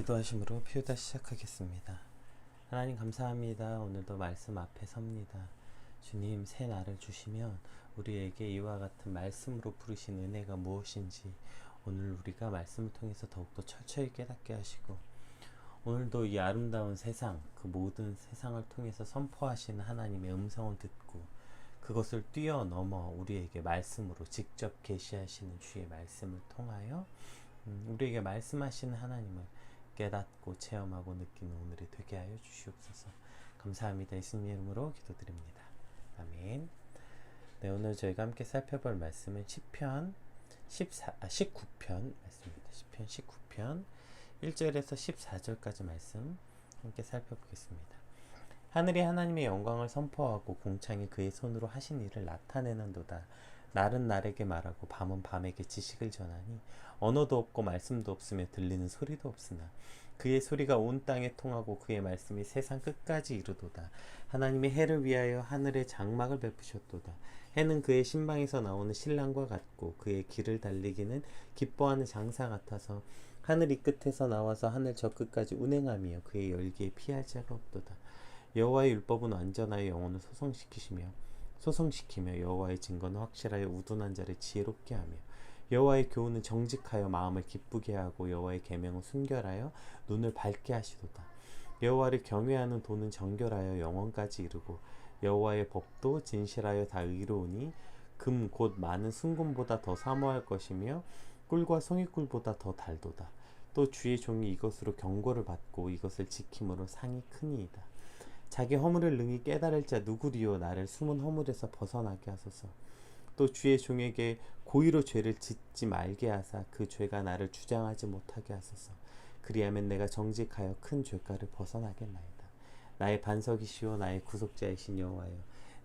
기도하심으로 피우다 시작하겠습니다. 하나님 감사합니다. 오늘도 말씀 앞에 섭니다. 주님, 새 날을 주시면 우리에게 이와 같은 말씀으로 부르신 은혜가 무엇인지 오늘 우리가 말씀을 통해서 더욱더 철저히 깨닫게 하시고, 오늘도 이 아름다운 세상, 그 모든 세상을 통해서 선포하시는 하나님의 음성을 듣고 그것을 뛰어넘어 우리에게 말씀으로 직접 계시하시는 주의 말씀을 통하여 우리에게 말씀하시는 하나님을 깨닫고 체험하고 느끼는 오늘이 되게 하여 주시옵소서. 감사합니다. 예수님의 이름으로 기도드립니다. 아멘. 네, 오늘 저희가 함께 살펴볼 말씀은 시편 19편 말씀입니다. 시편 19편 1절에서 14절까지 말씀 함께 살펴보겠습니다. 하늘이 하나님의 영광을 선포하고 궁창이 그의 손으로 하신 일을 나타내는도다. 날은 날에게 말하고 밤은 밤에게 지식을 전하니 언어도 없고 말씀도 없으며 들리는 소리도 없으나 그의 소리가 온 땅에 통하고 그의 말씀이 세상 끝까지 이르도다. 하나님이 해를 위하여 하늘에 장막을 베푸셨도다. 해는 그의 신방에서 나오는 신랑과 같고 그의 길을 달리기는 기뻐하는 장사 같아서 하늘 이 끝에서 나와서 하늘 저 끝까지 운행하며 그의 열기에 피할 자가 없도다. 여호와의 율법은 완전하여 영혼을 소성시키며 여호와의 증거는 확실하여 우둔한 자를 지혜롭게 하며 여호와의 교훈은 정직하여 마음을 기쁘게 하고 여호와의 계명은 순결하여 눈을 밝게 하시도다. 여호와를 경외하는 도는 정결하여 영원까지 이르고 여호와의 법도 진실하여 다 의로우니 금 곧 많은 순금보다 더 사모할 것이며 꿀과 송이꿀보다 더 달도다. 또 주의 종이 이것으로 경고를 받고 이것을 지킴으로 상이 크니이다. 자기 허물을 능히 깨달을 자 누구리요. 나를 숨은 허물에서 벗어나게 하소서. 또 주의 종에게 고의로 죄를 짓지 말게 하사 그 죄가 나를 주장하지 못하게 하소서. 그리하면 내가 정직하여 큰 죄가를 벗어나겠나이다. 나의 반석이시오 나의 구속자이신 여호와여,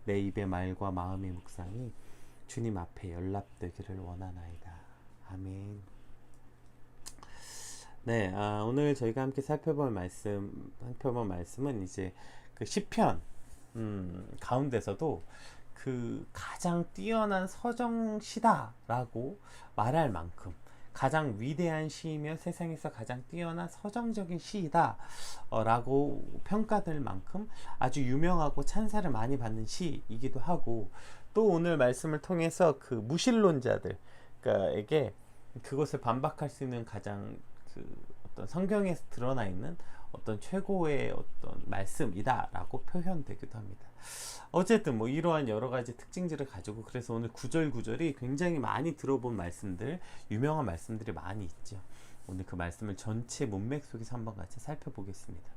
내 입의 말과 마음의 묵상이 주님 앞에 연락되기를 원하나이다. 아멘. 네, 오늘 저희가 함께 살펴볼 말씀은 이제 그 시편 가운데서도 그 가장 뛰어난 서정시다라고 말할 만큼 가장 위대한 시이며 세상에서 가장 뛰어난 서정적인 시이다 라고 평가될 만큼 아주 유명하고 찬사를 많이 받는 시이기도 하고, 또 오늘 말씀을 통해서 그 무신론자들에게 그것을 반박할 수 있는 가장 어떤 성경에서 드러나 있는 어떤 최고의 어떤 말씀이다라고 표현되기도 합니다. 어쨌든 이러한 여러 가지 특징들을 가지고, 그래서 오늘 구절이 굉장히 많이 들어본 말씀들, 유명한 말씀들이 많이 있죠. 오늘 그 말씀을 전체 문맥 속에서 한번 같이 살펴보겠습니다.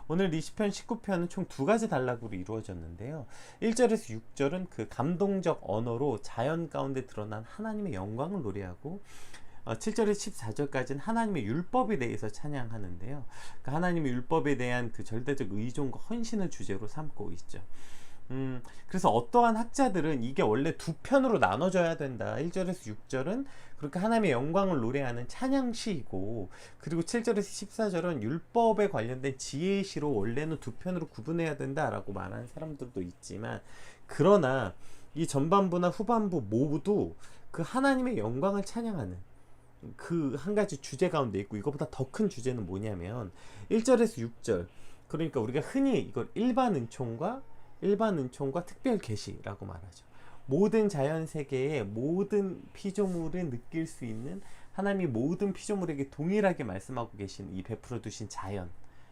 오늘 이 시편 19편은 총 두 가지 단락으로 이루어졌는데요. 1절에서 6절은 그 감동적 언어로 자연 가운데 드러난 하나님의 영광을 노래하고 7절에서 14절까지는 하나님의 율법에 대해서 찬양하는데요. 그 하나님의 율법에 대한 그 절대적 의존과 헌신을 주제로 삼고 있죠. 그래서 어떠한 학자들은 이게 원래 두 편으로 나눠져야 된다. 1절에서 6절은 그렇게 하나님의 영광을 노래하는 찬양시이고, 그리고 7절에서 14절은 율법에 관련된 지혜의 시로 원래는 두 편으로 구분해야 된다라고 말하는 사람들도 있지만, 그러나 이 전반부나 후반부 모두 그 하나님의 영광을 찬양하는 그 한 가지 주제 가운데 있고, 이것보다 더 큰 주제는 뭐냐면 1절에서 6절, 그러니까 우리가 흔히 이걸 일반 은총과 특별 계시라고 말하죠. 모든 자연 세계의 모든 피조물을 느낄 수 있는 하나님이 모든 피조물에게 동일하게 말씀하고 계신 이 베풀어 두신 자연,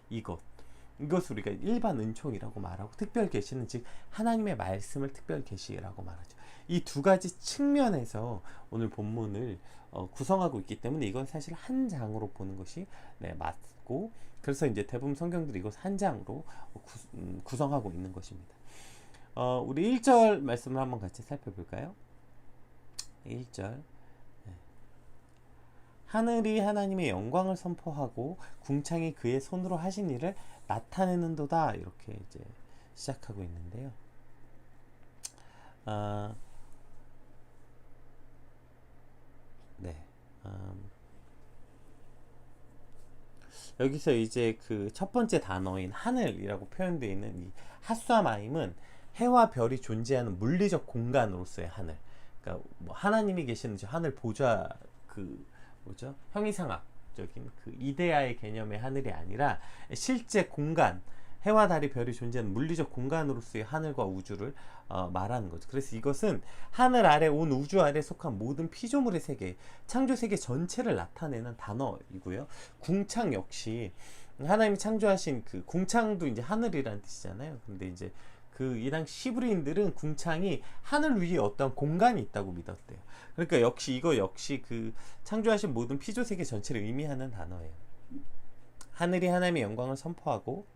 이것을 우리가 일반 은총이라고 말하고, 특별 계시는 즉 하나님의 말씀을 특별 계시라고 말하죠. 이 두 가지 측면에서 오늘 본문을 구성하고 있기 때문에 이건 사실 한 장으로 보는 것이 맞고, 그래서 이제 대부분 성경들이 이것 한 장으로 구성하고 있는 것입니다. 우리 1절 말씀을 한번 같이 살펴볼까요? 1절. 하늘이 하나님의 영광을 선포하고 궁창이 그의 손으로 하신 일을 나타내는도다, 이렇게 이제 시작하고 있는데요. 여기서 이제 그 첫 번째 단어인 하늘이라고 표현되어 있는 이 하수아마임은 해와 별이 존재하는 물리적 공간으로서의 하늘. 그러니까 하나님이 계시는 저 하늘 보좌, 그 형이상학 이론적인 그 이데아의 개념의 하늘이 아니라 실제 공간, 해와 달이 별이 존재하는 물리적 공간으로서의 하늘과 우주를 말하는 거죠. 그래서 이것은 하늘 아래 온 우주 아래 속한 모든 피조물의 세계, 창조 세계 전체를 나타내는 단어이고요. 궁창 역시 하나님이 창조하신 그 궁창도 이제 하늘이라는 뜻이잖아요. 근데 이제 그 이 당시 히브리인들은 궁창이 하늘 위에 어떤 공간이 있다고 믿었대요. 그러니까 이거 역시 그 창조하신 모든 피조 세계 전체를 의미하는 단어예요. 하늘이 하나님의 영광을 선포하고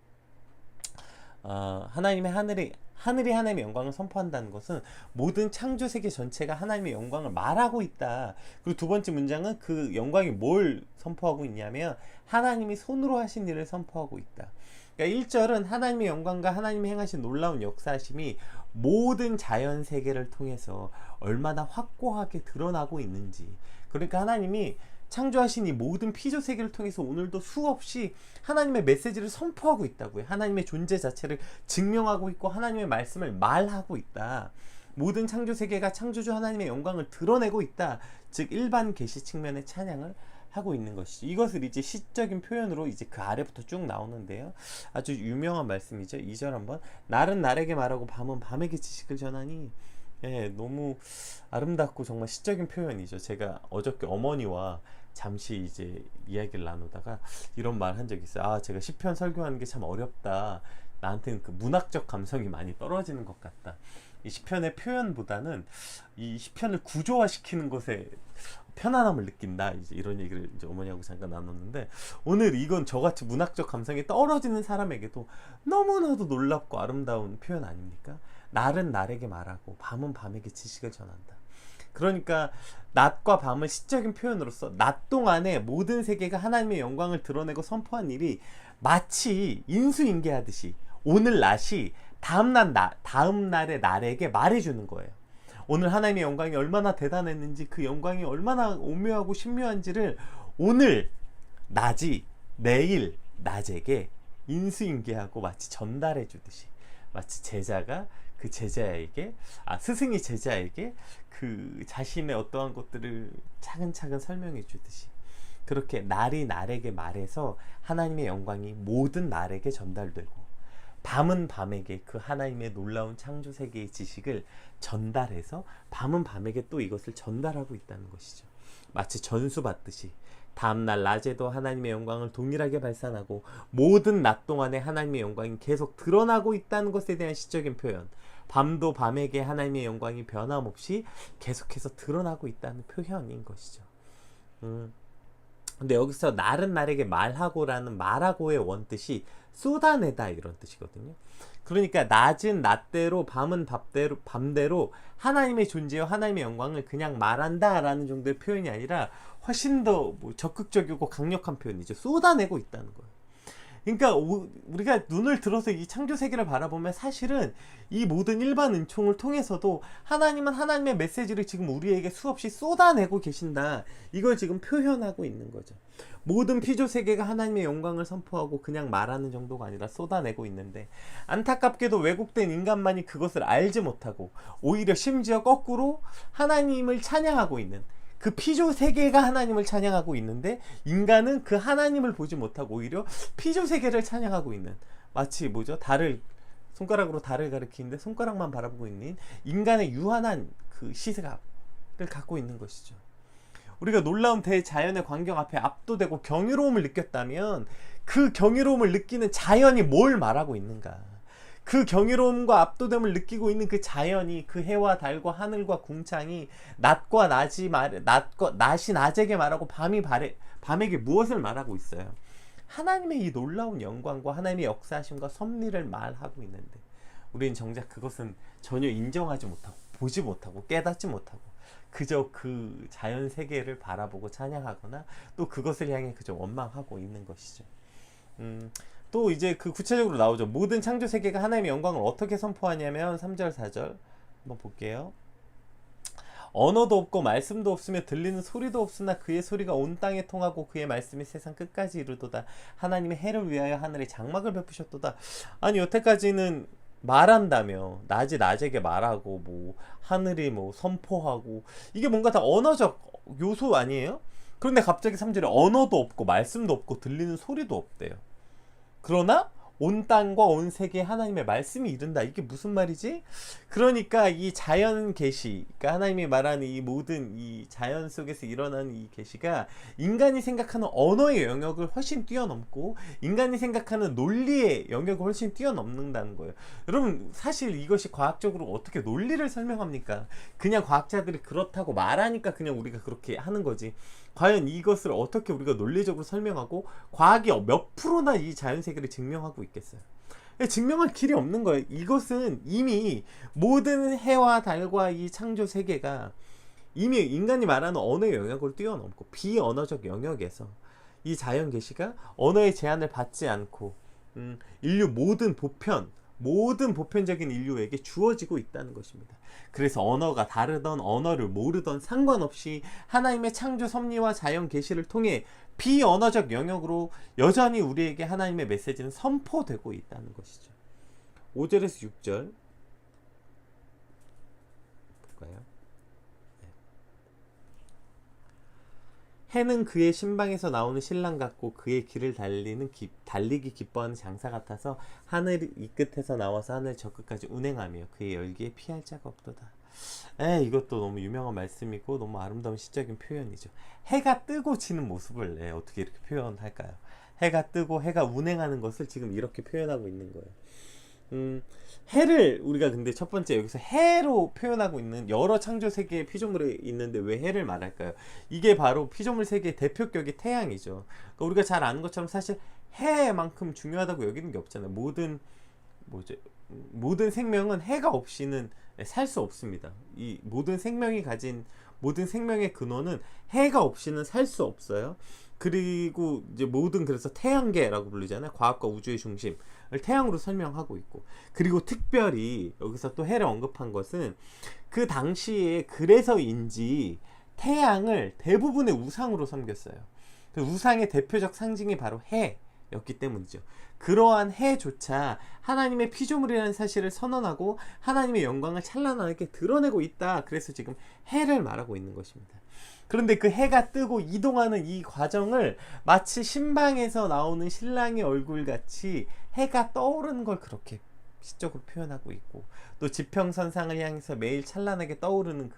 하나님의 하늘이 하나님의 영광을 선포한다는 것은 모든 창조 세계 전체가 하나님의 영광을 말하고 있다. 그리고 두 번째 문장은 그 영광이 뭘 선포하고 있냐면 하나님이 손으로 하신 일을 선포하고 있다. 그러니까 1절은 하나님의 영광과 하나님이 행하신 놀라운 역사하심이 모든 자연 세계를 통해서 얼마나 확고하게 드러나고 있는지. 그러니까 하나님이 창조하신 이 모든 피조 세계를 통해서 오늘도 수없이 하나님의 메시지를 선포하고 있다고요. 하나님의 존재 자체를 증명하고 있고 하나님의 말씀을 말하고 있다. 모든 창조 세계가 창조주 하나님의 영광을 드러내고 있다. 즉 일반 계시 측면의 찬양을 하고 있는 것이죠. 이것을 이제 시적인 표현으로 이제 그 아래부터 쭉 나오는데요. 아주 유명한 말씀이죠. 2절 한번. 날은 날에게 말하고 밤은 밤에게 지식을 전하니. 예, 너무 아름답고 정말 시적인 표현이죠. 제가 어저께 어머니와 잠시 이제 이야기를 나누다가 이런 말 한 적이 있어요. 제가 시편 설교하는 게 참 어렵다. 나한테는 그 문학적 감성이 많이 떨어지는 것 같다. 이 시편의 표현보다는 이 시편을 구조화시키는 것에 편안함을 느낀다. 이제 이런 얘기를 이제 어머니하고 잠깐 나눴는데, 오늘 이건 저같이 문학적 감성이 떨어지는 사람에게도 너무나도 놀랍고 아름다운 표현 아닙니까? 날은 날에게 말하고 밤은 밤에게 지식을 전한다. 그러니까 낮과 밤을 시적인 표현으로서 낮 동안에 모든 세계가 하나님의 영광을 드러내고 선포한 일이 마치 인수인계하듯이 오늘 낮이 다음 날의 날에게 말해주는 거예요. 오늘 하나님의 영광이 얼마나 대단했는지, 그 영광이 얼마나 오묘하고 신묘한지를 오늘 낮이 내일 낮에게 인수인계하고 마치 전달해 주듯이, 마치 제자가 그 제자에게 스승이 제자에게 그 자신의 어떠한 것들을 차근차근 설명해 주듯이, 그렇게 날이 날에게 말해서 하나님의 영광이 모든 날에게 전달되고, 밤은 밤에게 그 하나님의 놀라운 창조 세계의 지식을 전달해서 밤은 밤에게 또 이것을 전달하고 있다는 것이죠. 마치 전수받듯이 다음날 낮에도 하나님의 영광을 동일하게 발산하고 모든 낮 동안에 하나님의 영광이 계속 드러나고 있다는 것에 대한 시적인 표현, 밤도 밤에게 하나님의 영광이 변함없이 계속해서 드러나고 있다는 표현인 것이죠. 근데 여기서 날은 날에게 말하고라는 말하고의 원뜻이 쏟아내다 이런 뜻이거든요. 그러니까 낮은 낮대로 밤은 밤대로 하나님의 존재와 하나님의 영광을 그냥 말한다 라는 정도의 표현이 아니라 훨씬 더 적극적이고 강력한 표현이죠. 쏟아내고 있다는 거예요. 그러니까 우리가 눈을 들어서 이 창조 세계를 바라보면 사실은 이 모든 일반 은총을 통해서도 하나님은 하나님의 메시지를 지금 우리에게 수없이 쏟아내고 계신다. 이걸 지금 표현하고 있는 거죠. 모든 피조 세계가 하나님의 영광을 선포하고 그냥 말하는 정도가 아니라 쏟아내고 있는데, 안타깝게도 왜곡된 인간만이 그것을 알지 못하고 오히려 심지어 거꾸로 하나님을 찬양하고 있는, 그 피조 세계가 하나님을 찬양하고 있는데 인간은 그 하나님을 보지 못하고 오히려 피조 세계를 찬양하고 있는, 마치 손가락으로 달을 가리키는데 손가락만 바라보고 있는 인간의 유한한 그 시각을 갖고 있는 것이죠. 우리가 놀라운 대자연의 광경 앞에 압도되고 경이로움을 느꼈다면 그 경이로움을 느끼는 자연이 뭘 말하고 있는가? 그 경이로움과 압도됨을 느끼고 있는 그 자연이, 그 해와 달과 하늘과 궁창이 낮이 낮에게 말하고 밤에게 무엇을 말하고 있어요? 하나님의 이 놀라운 영광과 하나님의 역사하심과 섭리를 말하고 있는데, 우리는 정작 그것은 전혀 인정하지 못하고 보지 못하고 깨닫지 못하고 그저 그 자연 세계를 바라보고 찬양하거나 또 그것을 향해 그저 원망하고 있는 것이죠. 또 이제 그 구체적으로 나오죠. 모든 창조 세계가 하나님의 영광을 어떻게 선포하냐면 3절 4절 한번 볼게요. 언어도 없고 말씀도 없으며 들리는 소리도 없으나 그의 소리가 온 땅에 통하고 그의 말씀이 세상 끝까지 이르도다. 하나님의 해를 위하여 하늘에 장막을 베푸셨도다. 아니 여태까지는 말한다며 낮이 낮에게 말하고 하늘이 선포하고, 이게 뭔가 다 언어적 요소 아니에요? 그런데 갑자기 3절에 언어도 없고 말씀도 없고 들리는 소리도 없대요. 그러나 온 땅과 온 세계에 하나님의 말씀이 이른다. 이게 무슨 말이지? 그러니까 이 자연 계시, 그러니까 하나님이 말하는 이 모든 이 자연 속에서 일어나는 이 계시가 인간이 생각하는 언어의 영역을 훨씬 뛰어넘고 인간이 생각하는 논리의 영역을 훨씬 뛰어넘는다는 거예요. 여러분, 사실 이것이 과학적으로 어떻게 논리를 설명합니까? 그냥 과학자들이 그렇다고 말하니까 그냥 우리가 그렇게 하는 거지. 과연 이것을 어떻게 우리가 논리적으로 설명하고 과학이 몇 프로나 이 자연세계를 증명하고 있겠어요? 증명할 길이 없는 거예요. 이것은 이미 모든 해와 달과 이 창조 세계가 이미 인간이 말하는 언어의 영역을 뛰어넘고 비언어적 영역에서 이 자연 계시가 언어의 제한을 받지 않고 인류 모든 보편적인 인류에게 주어지고 있다는 것입니다. 그래서 언어가 다르던 언어를 모르던 상관없이 하나님의 창조 섭리와 자연 계시를 통해 비언어적 영역으로 여전히 우리에게 하나님의 메시지는 선포되고 있다는 것이죠. 5절에서 6절 볼까요? 해는 그의 신방에서 나오는 신랑 같고 그의 길을 달리기 기뻐하는 장사 같아서 하늘 이 끝에서 나와서 하늘 저 끝까지 운행하며 그의 열기에 피할 자가 없도다. 이것도 너무 유명한 말씀이고 너무 아름다운 시적인 표현이죠. 해가 뜨고 지는 모습을 어떻게 이렇게 표현할까요? 해가 뜨고 해가 운행하는 것을 지금 이렇게 표현하고 있는 거예요. 해를 우리가 근데 첫 번째 여기서 해로 표현하고 있는 여러 창조 세계의 피조물이 있는데 왜 해를 말할까요? 이게 바로 피조물 세계의 대표격이 태양이죠. 그러니까 우리가 잘 아는 것처럼 사실 해만큼 중요하다고 여기는 게 없잖아요. 모든 생명은 해가 없이는 살 수 없습니다. 이 모든 생명이 가진 모든 생명의 근원은 해가 없이는 살 수 없어요. 그리고 이제 그래서 태양계라고 부르잖아요. 과학과 우주의 중심을 태양으로 설명하고 있고, 그리고 특별히 여기서 또 해를 언급한 것은 그 당시에 그래서인지 태양을 대부분의 우상으로 섬겼어요. 그 우상의 대표적 상징이 바로 해였기 때문이죠. 그러한 해조차 하나님의 피조물이라는 사실을 선언하고 하나님의 영광을 찬란하게 드러내고 있다. 그래서 지금 해를 말하고 있는 것입니다. 그런데 그 해가 뜨고 이동하는 이 과정을 마치 신방에서 나오는 신랑의 얼굴같이 해가 떠오르는 걸 그렇게 시적으로 표현하고 있고, 또 지평선상을 향해서 매일 찬란하게 떠오르는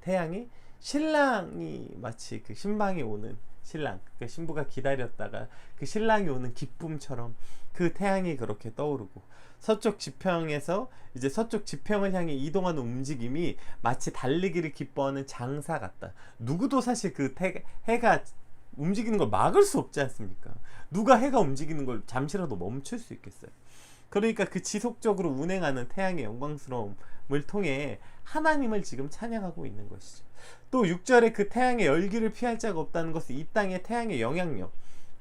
태양이 신랑이 마치 그 신방에 오는 신랑, 그 신부가 기다렸다가 그 신랑이 오는 기쁨처럼 그 태양이 그렇게 떠오르고, 서쪽 지평에서 이제 서쪽 지평을 향해 이동하는 움직임이 마치 달리기를 기뻐하는 장사 같다. 누구도 사실 그 해가 움직이는 걸 막을 수 없지 않습니까? 누가 해가 움직이는 걸 잠시라도 멈출 수 있겠어요? 그러니까 그 지속적으로 운행하는 태양의 영광스러움을 통해 하나님을 지금 찬양하고 있는 것이죠. 또 6절에 그 태양의 열기를 피할 자가 없다는 것은 이 땅의 태양의 영향력,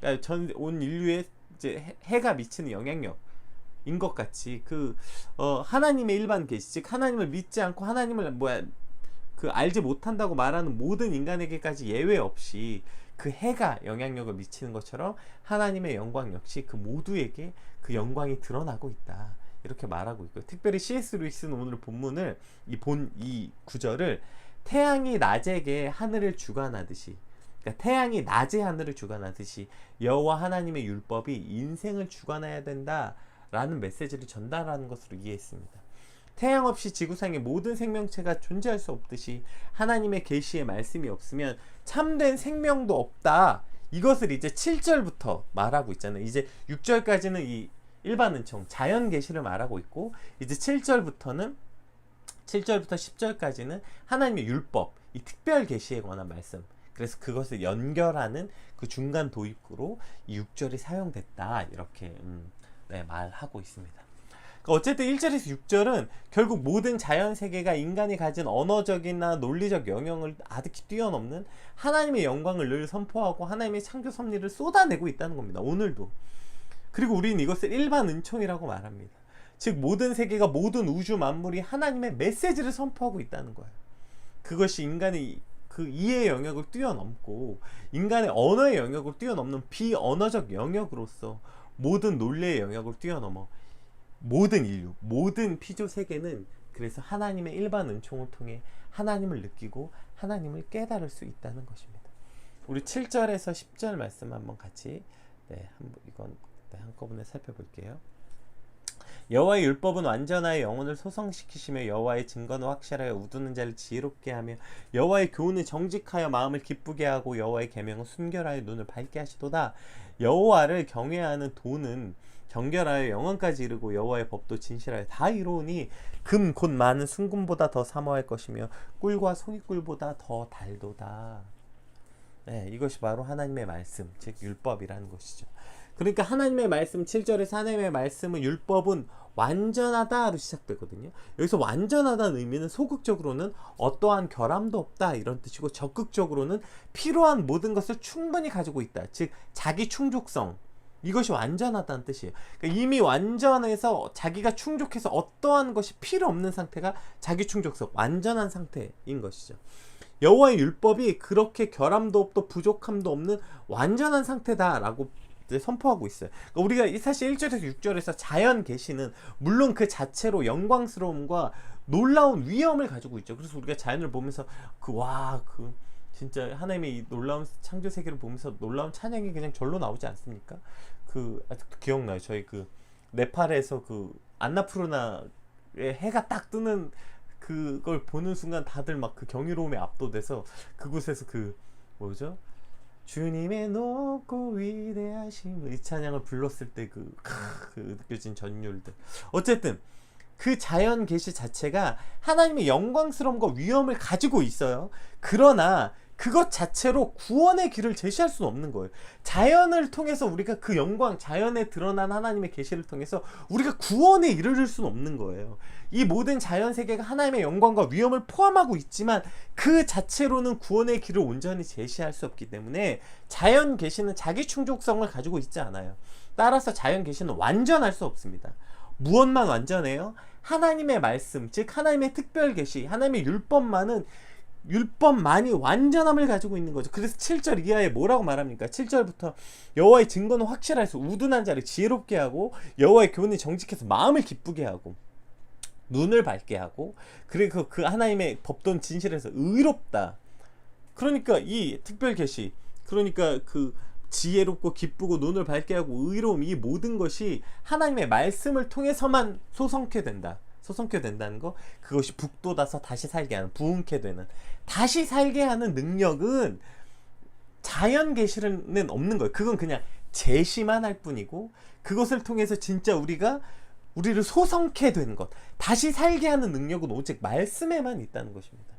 그러니까 온 인류에 이제 해가 미치는 영향력인 것 같이 하나님의 일반 계시, 즉 하나님을 믿지 않고 하나님을 알지 못한다고 말하는 모든 인간에게까지 예외 없이 그 해가 영향력을 미치는 것처럼 하나님의 영광 역시 그 모두에게 그 영광이 드러나고 있다. 이렇게 말하고 있고요. 특별히 C.S. 루이스는 오늘 본문을 이 구절을 태양이 낮에게 하늘을 주관하듯이, 그러니까 태양이 낮에 하늘을 주관하듯이 여호와 하나님의 율법이 인생을 주관해야 된다라는 메시지를 전달하는 것으로 이해했습니다. 태양 없이 지구상의 모든 생명체가 존재할 수 없듯이 하나님의 계시의 말씀이 없으면 참된 생명도 없다. 이것을 이제 7절부터 말하고 있잖아요. 이제 6절까지는 이 일반 은총, 자연 계시를 말하고 있고, 이제 7절부터 10절까지는 하나님의 율법, 이 특별 계시에 관한 말씀. 그래서 그것을 연결하는 그 중간 도입구로 이 6절이 사용됐다. 이렇게 말하고 있습니다. 어쨌든 1절에서 6절은 결국 모든 자연 세계가 인간이 가진 언어적이나 논리적 영역을 아득히 뛰어넘는 하나님의 영광을 늘 선포하고 하나님의 창조 섭리를 쏟아내고 있다는 겁니다. 오늘도. 그리고 우리는 이것을 일반 은총이라고 말합니다. 즉 모든 세계가, 모든 우주 만물이 하나님의 메시지를 선포하고 있다는 거예요. 그것이 인간의 그 이해의 영역을 뛰어넘고 인간의 언어의 영역을 뛰어넘는 비언어적 영역으로서 모든 논리의 영역을 뛰어넘어 모든 인류, 모든 피조 세계는 그래서 하나님의 일반 은총을 통해 하나님을 느끼고 하나님을 깨달을 수 있다는 것입니다. 우리 7절에서 10절 말씀 한번 같이 이건 한꺼번에 살펴볼게요. 여호와의 율법은 완전하여 영혼을 소성시키시며 여호와의 증거는 확실하여 우두는 자를 지혜롭게 하며 여호와의 교훈은 정직하여 마음을 기쁘게 하고 여호와의 계명은 순결하여 눈을 밝게 하시도다. 여호와를 경외하는 도는 정결하여 영원까지 이르고 여호와의 법도 진실하여 다 이루오니 금 곧 많은 순금보다 더 사모할 것이며 꿀과 송이꿀보다 더 달도다. 이것이 바로 하나님의 말씀, 즉 율법이라는 것이죠. 그러니까 하나님의 말씀 7절에서 하나님의 말씀은 율법은 완전하다로 시작되거든요. 여기서 완전하다는 의미는 소극적으로는 어떠한 결함도 없다 이런 뜻이고, 적극적으로는 필요한 모든 것을 충분히 가지고 있다, 즉 자기 충족성, 이것이 완전하다는 뜻이에요. 그러니까 이미 완전해서 자기가 충족해서 어떠한 것이 필요 없는 상태가 자기 충족성, 완전한 상태인 것이죠. 여호와의 율법이 그렇게 결함도 없고 부족함도 없는 완전한 상태다라고 선포하고 있어요. 그러니까 우리가 사실 1절에서 6절에서 자연 계시는 물론 그 자체로 영광스러움과 놀라운 위엄을 가지고 있죠. 그래서 우리가 자연을 보면서 진짜 하나님의 이 놀라운 창조 세계를 보면서 놀라운 찬양이 그냥 절로 나오지 않습니까? 아직도 기억나요. 저희 네팔에서 안나푸르나에 해가 딱 뜨는 그걸 보는 순간 다들 막 그 경이로움에 압도돼서 그곳에서 뭐죠? 주님의 높고 위대하심, 이 찬양을 불렀을 때 느껴진 전율들. 어쨌든 그 자연 계시 자체가 하나님의 영광스러움과 위엄을 가지고 있어요. 그러나 그것 자체로 구원의 길을 제시할 수는 없는 거예요. 자연을 통해서 우리가 그 영광, 자연에 드러난 하나님의 계시를 통해서 우리가 구원에 이르를 수는 없는 거예요. 이 모든 자연 세계가 하나님의 영광과 위엄을 포함하고 있지만 그 자체로는 구원의 길을 온전히 제시할 수 없기 때문에 자연 계시는 자기 충족성을 가지고 있지 않아요. 따라서 자연 계시는 완전할 수 없습니다. 무엇만 완전해요? 하나님의 말씀, 즉 하나님의 특별 계시, 하나님의 율법만이 완전함을 가지고 있는 거죠. 그래서 7절 이하에 뭐라고 말합니까? 7절부터 여호와의 증거는 확실해서 우둔한 자를 지혜롭게 하고 여호와의 교훈이 정직해서 마음을 기쁘게 하고 눈을 밝게 하고, 그리고 그 하나님의 법도는 진실해서 의롭다. 그러니까 이 특별 계시, 그러니까 지혜롭고 기쁘고 눈을 밝게 하고 의로움, 이 모든 것이 하나님의 말씀을 통해서만 소성케 된다는 거, 그것이 북돋아서 다시 살게 하는, 부흥케 되는, 다시 살게 하는 능력은 자연 계시는 없는 거예요. 그건 그냥 제시만 할 뿐이고, 그것을 통해서 진짜 우리를 소성케 되는 것, 다시 살게 하는 능력은 오직 말씀에만 있다는 것입니다.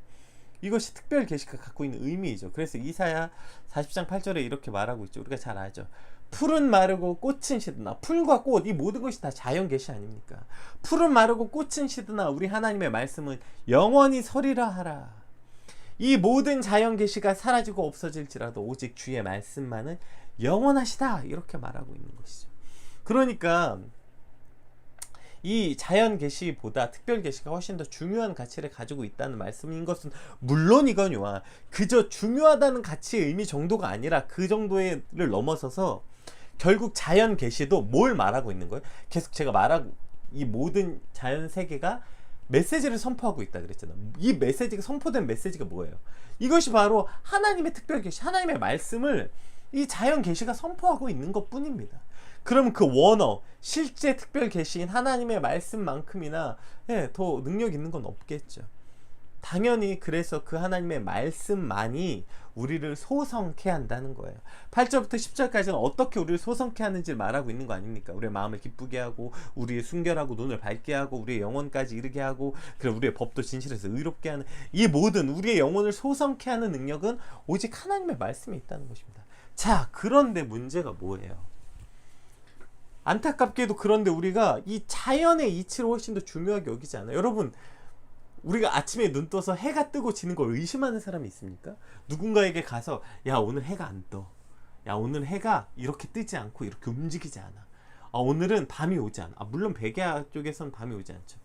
이것이 특별 계시가 갖고 있는 의미이죠. 그래서 이사야 40장 8절에 이렇게 말하고 있죠. 우리가 잘 알죠. 풀은 마르고 꽃은 시드나, 풀과 꽃, 이 모든 것이 다 자연 계시 아닙니까? 풀은 마르고 꽃은 시드나 우리 하나님의 말씀은 영원히 서리라 하라. 이 모든 자연 계시가 사라지고 없어질지라도 오직 주의 말씀만은 영원하시다, 이렇게 말하고 있는 것이죠. 그러니까 이 자연 계시보다 특별 계시가 훨씬 더 중요한 가치를 가지고 있다는 말씀인 것은 물론이거니와 그저 중요하다는 가치의 의미 정도가 아니라 그 정도를 넘어서서 결국 자연 계시도 뭘 말하고 있는 거예요? 계속 제가 말하고, 이 모든 자연 세계가 메시지를 선포하고 있다 그랬잖아요. 이 메시지가, 선포된 메시지가 뭐예요? 이것이 바로 하나님의 특별 계시, 하나님의 말씀을 이 자연 계시가 선포하고 있는 것 뿐입니다. 그러면 그 원어, 실제 특별 계시인 하나님의 말씀만큼이나 더 능력 있는 건 없겠죠. 당연히 그래서 그 하나님의 말씀만이 우리를 소성케 한다는 거예요. 8절부터 10절까지는 어떻게 우리를 소성케 하는지 말하고 있는 거 아닙니까? 우리의 마음을 기쁘게 하고, 우리의 순결하고 눈을 밝게 하고, 우리의 영혼까지 이르게 하고, 그리고 우리의 법도 진실해서 의롭게 하는, 이 모든 우리의 영혼을 소성케 하는 능력은 오직 하나님의 말씀에 있다는 것입니다. 자, 그런데 문제가 뭐예요? 안타깝게도 그런데 우리가 이 자연의 이치를 훨씬 더 중요하게 여기지 않아요. 여러분, 우리가 아침에 눈 떠서 해가 뜨고 지는 걸 의심하는 사람이 있습니까? 누군가에게 가서 야, 오늘 해가 안 떠. 야, 오늘 해가 이렇게 뜨지 않고 이렇게 움직이지 않아. 오늘은 밤이 오지 않아. 물론 백야 쪽에서는 밤이 오지 않죠.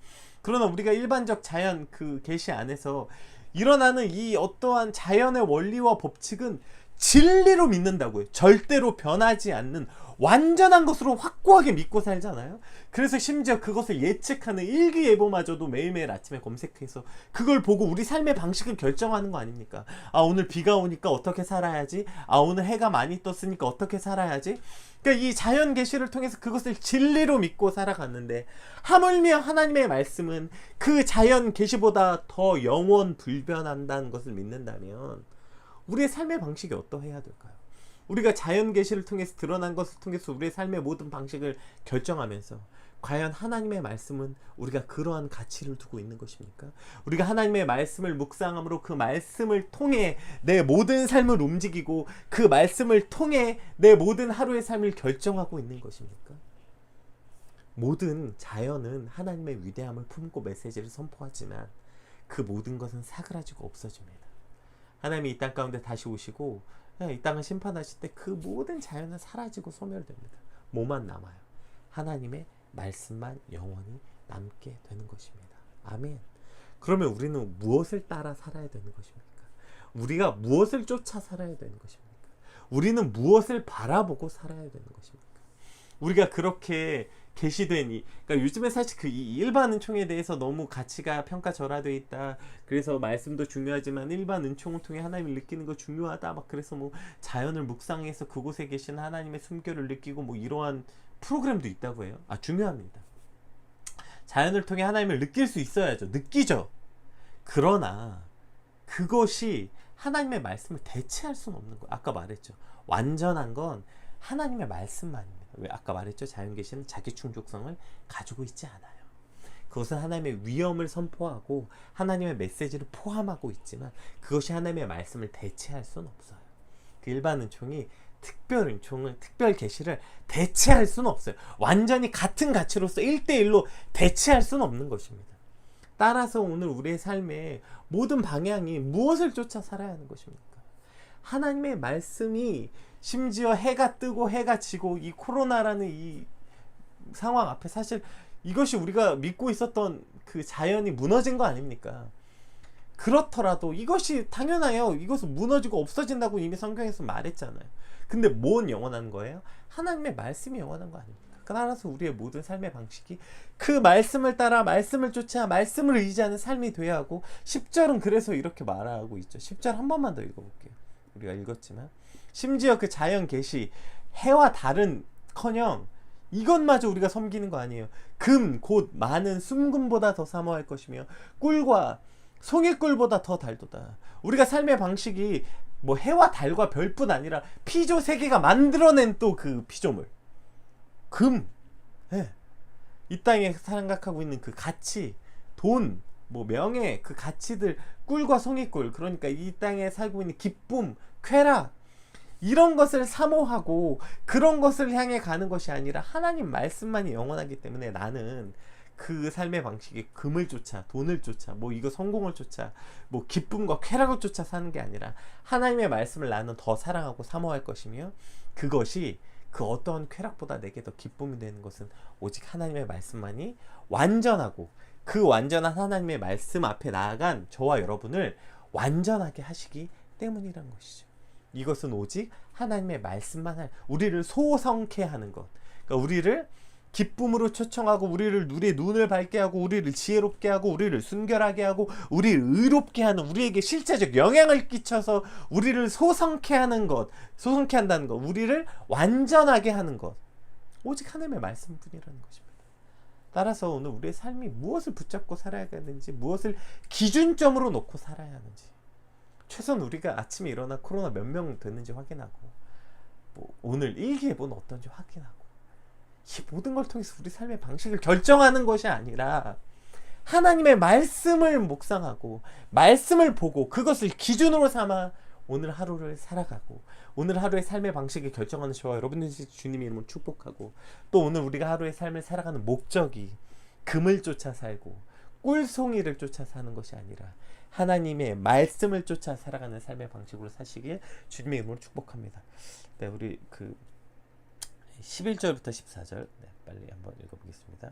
그러나 우리가 일반적 자연 계시 안에서 일어나는 이 어떠한 자연의 원리와 법칙은 진리로 믿는다고요. 절대로 변하지 않는 완전한 것으로 확고하게 믿고 살잖아요. 그래서 심지어 그것을 예측하는 일기예보마저도 매일매일 아침에 검색해서 그걸 보고 우리 삶의 방식을 결정하는 거 아닙니까? 아, 오늘 비가 오니까 어떻게 살아야지? 아, 오늘 해가 많이 떴으니까 어떻게 살아야지? 그러니까 이 자연 계시를 통해서 그것을 진리로 믿고 살아갔는데, 하물며 하나님의 말씀은 그 자연 계시보다 더 영원 불변한다는 것을 믿는다면 우리의 삶의 방식이 어떠해야 될까요? 우리가 자연 계시를 통해서 드러난 것을 통해서 우리의 삶의 모든 방식을 결정하면서 과연 하나님의 말씀은 우리가 그러한 가치를 두고 있는 것입니까? 우리가 하나님의 말씀을 묵상함으로 그 말씀을 통해 내 모든 삶을 움직이고 그 말씀을 통해 내 모든 하루의 삶을 결정하고 있는 것입니까? 모든 자연은 하나님의 위대함을 품고 메시지를 선포하지만 그 모든 것은 사그라지고 없어집니다. 하나님이 이 땅 가운데 다시 오시고 이 땅을 심판하실 때 그 모든 자연은 사라지고 소멸됩니다. 뭐만 남아요? 하나님의 말씀만 영원히 남게 되는 것입니다. 아멘. 그러면 우리는 무엇을 따라 살아야 되는 것입니까? 우리가 무엇을 쫓아 살아야 되는 것입니까? 우리는 무엇을 바라보고 살아야 되는 것입니까? 우리가 그렇게 계시된 그러니까 요즘에 사실 이 일반 은총에 대해서 너무 가치가 평가절하되어 있다. 그래서 말씀도 중요하지만 일반 은총을 통해 하나님을 느끼는 거 중요하다. 막 그래서 뭐 자연을 묵상해서 그곳에 계신 하나님의 숨결을 느끼고 뭐 이러한 프로그램도 있다고 해요. 아, 중요합니다. 자연을 통해 하나님을 느낄 수 있어야죠. 느끼죠. 그러나 그것이 하나님의 말씀을 대체할 수는 없는 거예요. 아까 말했죠. 완전한 건 하나님의 말씀만입니다. 왜 아까 말했죠? 자연계시는 자기 충족성을 가지고 있지 않아요. 그것은 하나님의 위엄을 선포하고 하나님의 메시지를 포함하고 있지만 그것이 하나님의 말씀을 대체할 수는 없어요. 그 일반 은총이 특별 은총을, 특별 계시를 대체할 수는 없어요. 완전히 같은 가치로서 1대1로 대체할 수는 없는 것입니다. 따라서 오늘 우리의 삶의 모든 방향이 무엇을 쫓아 살아야 하는 것입니까? 하나님의 말씀이 심지어 해가 뜨고 해가 지고 이 코로나라는 이 상황 앞에 사실 이것이 우리가 믿고 있었던 그 자연이 무너진 거 아닙니까? 그렇더라도 이것이 당연해요. 이것은 무너지고 없어진다고 이미 성경에서 말했잖아요. 근데 뭔 영원한 거예요? 하나님의 말씀이 영원한 거 아닙니까? 따라서 우리의 모든 삶의 방식이 그 말씀을 따라 말씀을 쫓아 말씀을 의지하는 삶이 돼야 하고, 10절은 그래서 이렇게 말하고 있죠. 10절 한 번만 더 읽어볼게요. 우리가 읽었지만 심지어 그 자연 계시 해와 달은 커녕 이것마저 우리가 섬기는 거 아니에요. 금 곧 많은 순금보다 더 사모할 것이며 꿀과 송이꿀보다 더 달도다. 우리가 삶의 방식이 뭐 해와 달과 별뿐 아니라 피조 세계가 만들어낸 또 그 피조물 금, 이 땅에 생각하고 있는 그 가치, 돈, 뭐 명예, 그 가치들, 꿀과 송이꿀, 그러니까 이 땅에 살고 있는 기쁨, 쾌락, 이런 것을 사모하고 그런 것을 향해 가는 것이 아니라 하나님 말씀만이 영원하기 때문에 나는 그 삶의 방식이 금을 쫓아, 돈을 쫓아, 뭐 이거 성공을 쫓아, 뭐 기쁨과 쾌락을 쫓아 사는 게 아니라 하나님의 말씀을 나는 더 사랑하고 사모할 것이며, 그것이 그 어떠한 쾌락보다 내게 더 기쁨이 되는 것은 오직 하나님의 말씀만이 완전하고 그 완전한 하나님의 말씀 앞에 나아간 저와 여러분을 완전하게 하시기 때문이란 것이죠. 이것은 오직 하나님의 말씀만 우리를 소성케 하는 것, 그러니까 우리를 기쁨으로 초청하고 우리의 눈을 밝게 하고 우리를 지혜롭게 하고 우리를 순결하게 하고 우리를 의롭게 하는, 우리에게 실제적 영향을 끼쳐서 우리를 소성케 하는 것, 소성케 한다는 것, 우리를 완전하게 하는 것, 오직 하나님의 말씀뿐이라는 것입니다. 따라서 오늘 우리의 삶이 무엇을 붙잡고 살아야 하는지, 무엇을 기준점으로 놓고 살아야 하는지, 최소한 우리가 아침에 일어나 코로나 몇 명 됐는지 확인하고, 뭐 오늘 일기예보는 어떤지 확인하고, 이 모든 걸 통해서 우리 삶의 방식을 결정하는 것이 아니라 하나님의 말씀을 묵상하고 말씀을 보고 그것을 기준으로 삼아 오늘 하루를 살아가고, 오늘 하루의 삶의 방식을 결정하는 저와 여러분들이 주님의 이름으로 축복하고, 또 오늘 우리가 하루의 삶을 살아가는 목적이 금을 쫓아 살고 꿀송이를 쫓아 사는 것이 아니라 하나님의 말씀을 쫓아 살아가는 삶의 방식으로 사시길 주님의 이름으로 축복합니다. 네, 우리 11절부터 14절 빨리 한번 읽어보겠습니다.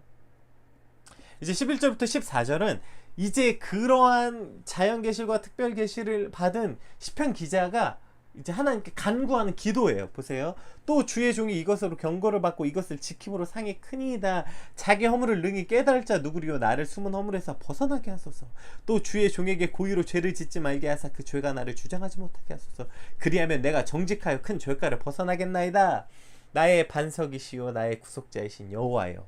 이제 11절부터 14절은 이제 그러한 자연계시와 특별계시를 받은 시편 기자가 이제 하나님께 간구하는 기도예요. 보세요. 또 주의 종이 이것으로 경고를 받고 이것을 지킴으로 상이 크니이다. 자기 허물을 능히 깨달을 자 누구리요? 나를 숨은 허물에서 벗어나게 하소서. 또 주의 종에게 고의로 죄를 짓지 말게 하사 그 죄가 나를 주장하지 못하게 하소서. 그리하면 내가 정직하여 큰 죄가를 벗어나겠나이다. 나의 반석이시요 나의 구속자이신 여호와여,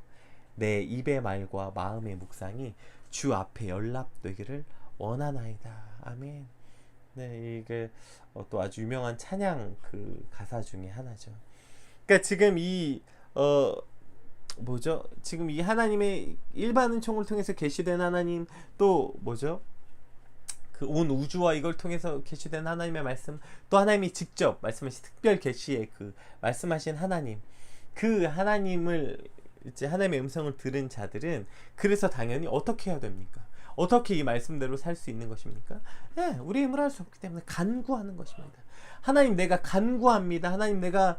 내 입의 말과 마음의 묵상이 주 앞에 연락되기를 원하나이다. 아멘. 네, 이게 또 아주 유명한 찬양 그 가사 중에 하나죠. 그러니까 지금 이 뭐죠? 지금 이 하나님의 일반 은총을 통해서 계시된 하나님, 또 뭐죠? 그 온 우주와 이걸 통해서 계시된 하나님의 말씀, 또 하나님이 직접 말씀하신 특별 계시의 그 말씀하신 하나님, 그 하나님을 이제 하나님의 음성을 들은 자들은 그래서 당연히 어떻게 해야 됩니까? 어떻게 이 말씀대로 살 수 있는 것입니까? 네, 우리의 힘으로 할 수 없기 때문에 간구하는 것입니다. 하나님, 내가 간구합니다. 하나님, 내가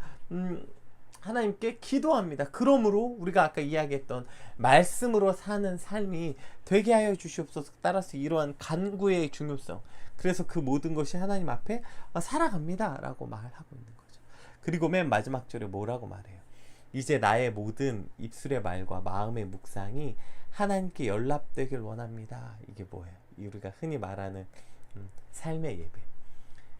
하나님께 기도합니다. 그러므로 우리가 아까 이야기했던 말씀으로 사는 삶이 되게 하여 주시옵소서. 따라서 이러한 간구의 중요성, 그래서 그 모든 것이 하나님 앞에 살아갑니다 라고 말하고 있는 거죠. 그리고 맨 마지막 절에 뭐라고 말해요? 이제 나의 모든 입술의 말과 마음의 묵상이 하나님께 연락되길 원합니다. 이게 뭐예요? 우리가 흔히 말하는 삶의 예배.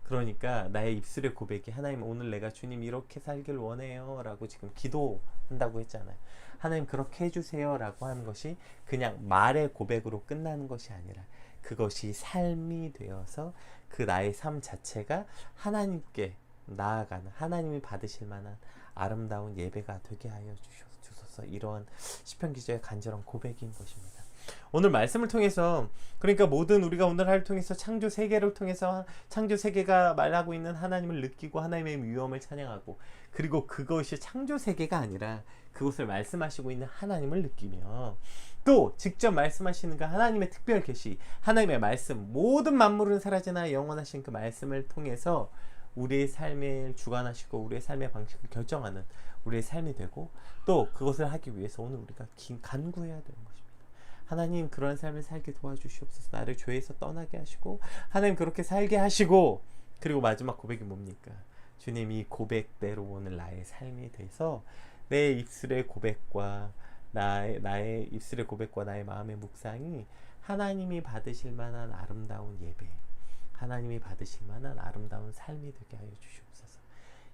그러니까 나의 입술의 고백이, 하나님 오늘 내가 주님 이렇게 살길 원해요 라고 지금 기도한다고 했잖아요. 하나님 그렇게 해주세요 라고 하는 것이 그냥 말의 고백으로 끝나는 것이 아니라 그것이 삶이 되어서 그 나의 삶 자체가 하나님께 나아가는, 하나님이 받으실 만한 아름다운 예배가 되게 하여 주소서. 이러한 시편 기자의 간절한 고백인 것입니다. 오늘 말씀을 통해서, 그러니까 모든 우리가 오늘 하루를 통해서 창조 세계를 통해서 창조 세계가 말하고 있는 하나님을 느끼고 하나님의 위엄을 찬양하고, 그리고 그것이 창조 세계가 아니라 그것을 말씀하시고 있는 하나님을 느끼며, 또 직접 말씀하시는 그 하나님의 특별 계시, 하나님의 말씀, 모든 만물은 사라지나 영원하신 그 말씀을 통해서 우리의 삶을 주관하시고 우리의 삶의 방식을 결정하는 우리의 삶이 되고, 또 그것을 하기 위해서 오늘 우리가 간구해야 되는 것입니다. 하나님 그런 삶을 살게 도와주시옵소서. 나를 죄에서 떠나게 하시고 하나님 그렇게 살게 하시고, 그리고 마지막 고백이 뭡니까? 주님 이 고백대로 오늘 나의 삶이 돼서 내 입술의 고백과 나의 입술의 고백과 나의 마음의 묵상이 하나님이 받으실 만한 아름다운 예배, 하나님이 받으실 만한 아름다운 삶이 되게 하여 주시옵소서.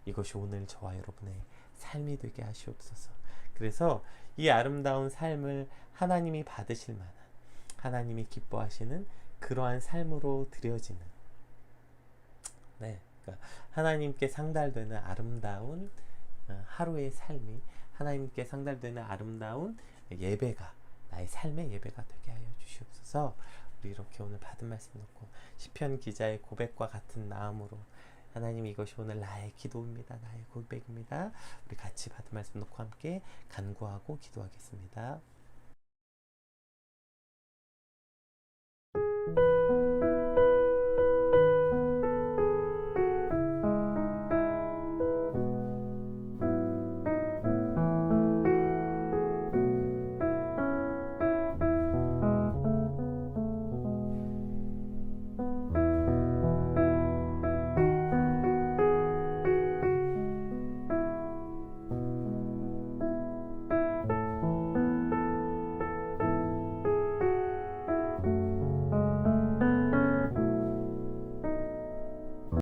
이것이 오늘 저와 여러분의 삶이 되게 하시옵소서. 그래서 이 아름다운 삶을 하나님이 받으실 만한, 하나님이 기뻐하시는 그러한 삶으로 드려지는, 그러니까 하나님께 상달되는 아름다운 하루의 삶이, 하나님께 상달되는 아름다운 예배가 나의 삶의 예배가 되게 하여 주시옵소서. 우리 이렇게 오늘 받은 말씀 놓고 시편 기자의 고백과 같은 마음으로, 하나님 이것이 오늘 나의 기도입니다, 나의 고백입니다. 우리 같이 받은 말씀 놓고 함께 간구하고 기도하겠습니다.